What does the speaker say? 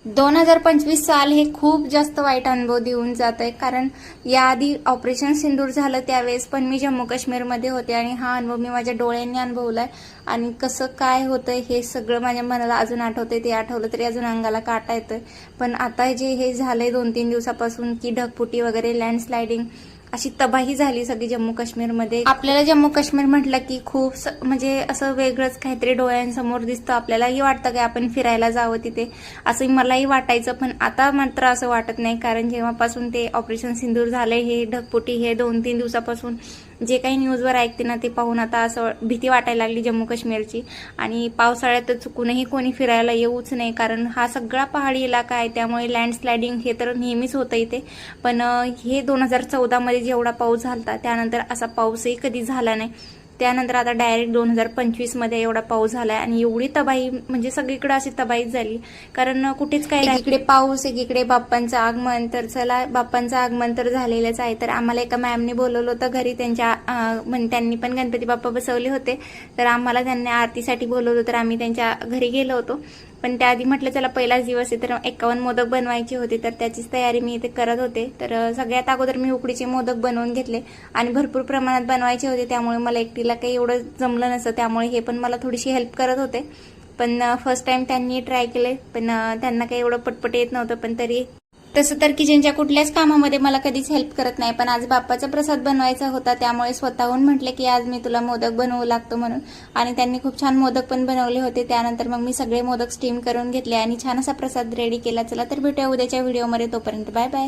2025 साल हे खूप जास्त वाईट अनुभव देऊन जात आहे. कारण याआधी ऑपरेशन सिंदूर झालं त्यावेळेस पण मी जम्मू काश्मीरमध्ये होते आणि हा अनुभव मी माझ्या डोळ्यांनी अनुभवलाय. आणि कसं काय होतंय हे सगळं माझ्या मनाला अजून आठवतंय. ते आठवलं तरी अजून अंगाला काटा येतोय. पण आता जे हे झालंय 2-3 दिवसापासून की ढगफुटी वगैरे, लँडस्लायडिंग, अशी तबाही झाली सगळी जम्मू काश्मीरमध्ये. आपल्याला जम्मू काश्मीर म्हटलं की खूप म्हणजे असं वेगळंच काहीतरी डोळ्यांसमोर दिसतं. आपल्यालाही वाटतं की आपण फिरायला जावं तिथे, असं मलाही वाटायचं. पण आता मात्र असं वाटत नाही. कारण जेव्हापासून ते ऑपरेशन सिंदूर झालंय, हे ढगफुटी हे 2-3 दिवसापासून जे काही न्यूजवर ऐकते ना ते पाहून आता असं भीती वाटायला लागली जम्मू काश्मीरची. आणि पावसाळ्यात चुकूनही कोणी फिरायला येऊच नाही, कारण हा सगळा पहाडी इलाका आहे. त्यामुळे लँडस्लायडिंग हे तर नेहमीच होतं इथे. पण हे 2014 मध्ये जेवढा पाऊस झाला त्यानंतर असा पाऊसही कधी झाला नाही. त्यानंतर आता डायरेक्ट 2025 मध्ये एवढा पाऊस झालाय आणि एवढी तबाही, म्हणजे सगळीकडे अशी तबाहीच झाली. कारण कुठेच काही नाही. एकीकडे पाऊस, एकीकडे बाप्पांचं आगमन. तर चला, बाप्पांचं आगमन तर झालेलंच आहे. तर आम्हाला एका मॅमने बोलवलं होतं घरी. त्यांनी पण गणपती बाप्पा बसवले होते. तर आम्हाला त्यांनी आरतीसाठी बोलवलं, तर आम्ही त्यांच्या घरी गेलो होतो. पण त्याआधी म्हटलं चला पहिलाच दिवस आहे तर 51 मोदक बनवायचे होते, तर त्याचीच तयारी मी इथे करत होते. तर सगळ्यात अगोदर मी उकडीचे मोदक बनवून घेतले आणि भरपूर प्रमाणात बनवायचे होते. त्यामुळे मला एकटीला काही एवढं जमलं नसतं. त्यामुळे हे पण मला थोडीशी हेल्प करत होते. पण फर्स्ट टाइम त्यांनी ट्राय केले, पण त्यांना काही एवढं पटपट येत नव्हतं. पण तरी तसं तर किचनच्या कुठल्याच कामामध्ये मला कधीच हेल्प करत नाही. पण आज बाप्पाचा प्रसाद बनवायचा होता, त्यामुळे स्वतःहून म्हटले की आज मी तुला मोदक बनवू लागतो म्हणून. आणि त्यांनी खूप छान मोदक पण बनवले होते. त्यानंतर मग मी सगळे मोदक स्टीम करून घेतले आणि छान असा प्रसाद रेडी केला. चला तर भेटूया उद्याच्या व्हिडिओमध्ये. तोपर्यंत बाय बाय.